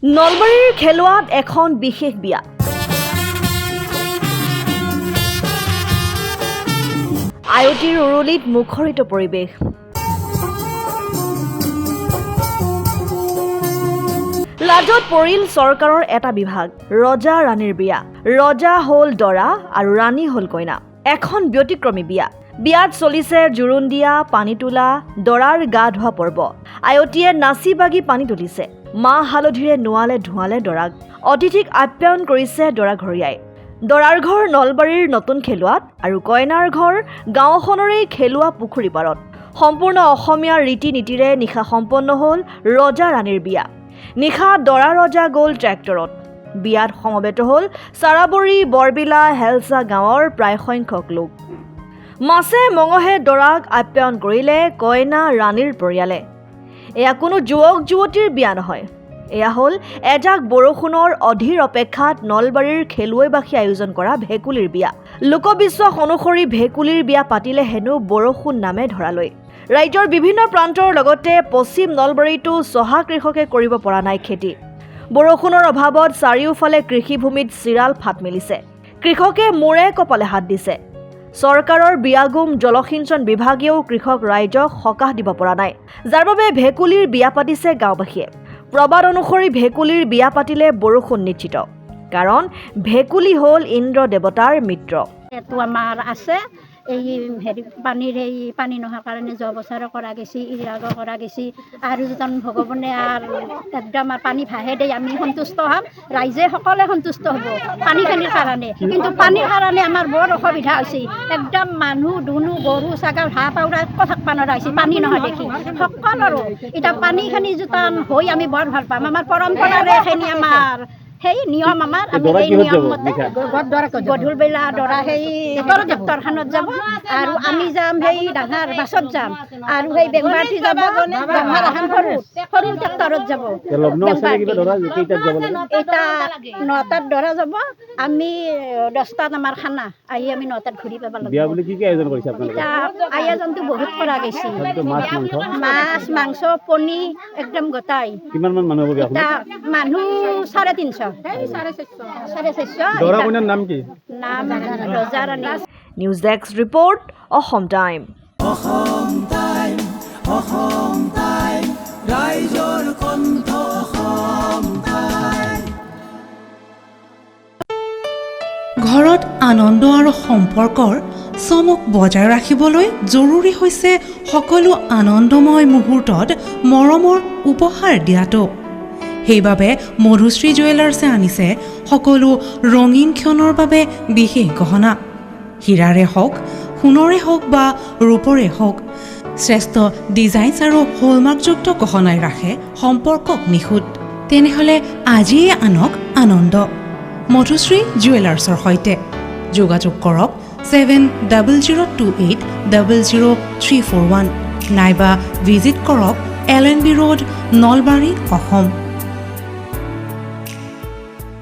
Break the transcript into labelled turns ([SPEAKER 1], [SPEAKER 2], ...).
[SPEAKER 1] নলবাৰীৰ খেলুৱাত এখন বিশেষ বিয়া। আয়তীৰ উৰুলিত মুখৰিত পৰিৱেশ। লাজত পৰিল চৰকাৰৰ এটা বিভাগ। ৰজা ৰাণীৰ বিয়া। ৰজা হ'ল দৰা আৰু ৰাণী হ'ল কইনা। এখন ব্যতিক্ৰমী বিয়া। বিয়াত চলিছে জোৰোণ দিয়া, পানী তোলা, দৰাৰ গা ধোৱা পৰ্ব। আয়তীয়ে নাচি বাগি পানী তুলিছে। মাহ হালধিৰে নোৱালে ধোৱালে দৰাক। অতিথিক আপ্যায়ন কৰিছে দৰা ঘৰীয়াই। দৰাৰ ঘৰ নলবাৰীৰ নতুন খেলুৱাত আৰু কইনাৰ ঘৰ গাঁওখনৰেই খেলুৱা পুখুৰী পাৰত। সম্পূৰ্ণ অসমীয়া ৰীতি নীতিৰে নিশা সম্পন্ন হ'ল ৰজা ৰাণীৰ বিয়া। নিশা দৰা ৰজা গ'ল ট্ৰেক্টৰত। বিয়াত সমবেত হ'ল চাৰাবৰী, বৰবিলা, হেলচা গাঁৱৰ প্ৰায় সংখ্যক লোক। মাছে মঙহে দৰাক আপ্যায়ন কৰিলে কইনা ৰাণীৰ পৰিয়ালে। এয়া কোনো যুৱক যুৱতীৰ বিয়া নহয়, এয়া হ'ল এজাক বৰষুণৰ অধীৰ অপেক্ষাত নলবাৰীৰ খেলুৱৈবাসী আয়োজন কৰা ভেকুলীৰ বিয়া। লোকবিশ্বাস অনুসৰি ভেকুলীৰ বিয়া পাতিলে হেনো বৰষুণ নামে ধৰালৈ। ৰাজ্যৰ বিভিন্ন প্ৰান্তৰ লগতে পশ্চিম নলবাৰীতো চহা কৃষকে কৰিব পৰা নাই খেতি। বৰষুণৰ অভাৱত চাৰিওফালে কৃষিভূমিত চিৰাল ফাট মেলিছে। কৃষকে মূৰে কপালে হাত দিছে। চৰকাৰৰ বিয়াগুম জলসিঞ্চন বিভাগেও কৃষক ৰাইজক সকাহ দিব পৰা নাই, যাৰ বাবে ভেকুলীৰ বিয়া পাতিছে গাঁওবাসীয়ে। প্ৰবাদ অনুসৰি ভেকুলীৰ বিয়া পাতিলে বৰষুণ নিশ্চিত, কাৰণ ভেকুলী হ'ল ইন্দ্ৰ দেৱতাৰ মিত্ৰ।
[SPEAKER 2] এইটো আমাৰ আছে এই পানী নোহোৱাৰ কাৰণে যোৱা বছৰ কৰা গৈছে, ইৰাগৰ কৰা গৈছে, আৰু যেন ভগৱানে আৰু একদম পানী ভাহে দেই আমি সন্তুষ্ট হ'ম, ৰাইজে সকলোৱে সন্তুষ্ট হ'ব পানীখিনিৰ কাৰণে। কিন্তু পানীৰ কাৰণে আমাৰ বৰ অসুবিধা হৈছে। একদম মানুহ দুনু গৰু ছাগল হাঁহ পাউৰা একো থাকিব নোৱাৰা হৈছে পানী নহয় দেখি সকলোৰো। এতিয়া পানীখিনি যোতান হৈ আমি বৰ ভাল পাম। আমাৰ পৰম্পৰাৰে এইখিনি আমাৰ সেই নিয়ম। আমাৰ আমি এই নিয়ম মতে গধূল বেলা দৰা সেই ট্ৰেক্টৰখনত যাব আৰু আমি যাম সেই ডাঙৰ বাছত যাম, আৰু সেই বেংবাৰটি যাব ডাঙৰ এখন সৰু ট্ৰেক্টৰত যাব। এটা 9টাত দৰা যাব, আমি 10টাত আমাৰ খানা আহি আমি 9টাত ঘূৰি পাব লাগিব। এতিয়া আয়োজনটো বহুত কৰা গৈছে, মাছ মাংস পনীৰ একদম গোটাই। মানুহ 350। নাম ৰজা ৰাণী।
[SPEAKER 1] News desk report, Asom time.
[SPEAKER 3] ঘৰত আনন্দ আৰু সম্পৰ্কৰ চমক বজাই ৰাখিবলৈ জৰুৰী হৈছে সকলো আনন্দময় মুহূৰ্তত মৰমৰ উপহাৰ দিয়াটো। সেইবাবে মধুশ্ৰী জুৱেলাৰ্ছে আনিছে সকলো ৰঙীন ক্ষণৰ বাবে বিশেষ গহনা। হীৰাৰে হওক, সোণৰে হওক বা ৰূপৰে হওক, শ্ৰেষ্ঠ ডিজাইনছ আৰু হলমাৰ্কযুক্ত গহনাই ৰাখে সম্পৰ্কক নিখুঁত। তেনেহ'লে আজিয়ে আনক আনন্দ মধুশ্ৰী জুৱেলাৰ্ছৰ সৈতে। যোগাযোগ কৰক 7002800341 নাইবা ভিজিট কৰক LNB ৰোড, নলবাৰী, অসম।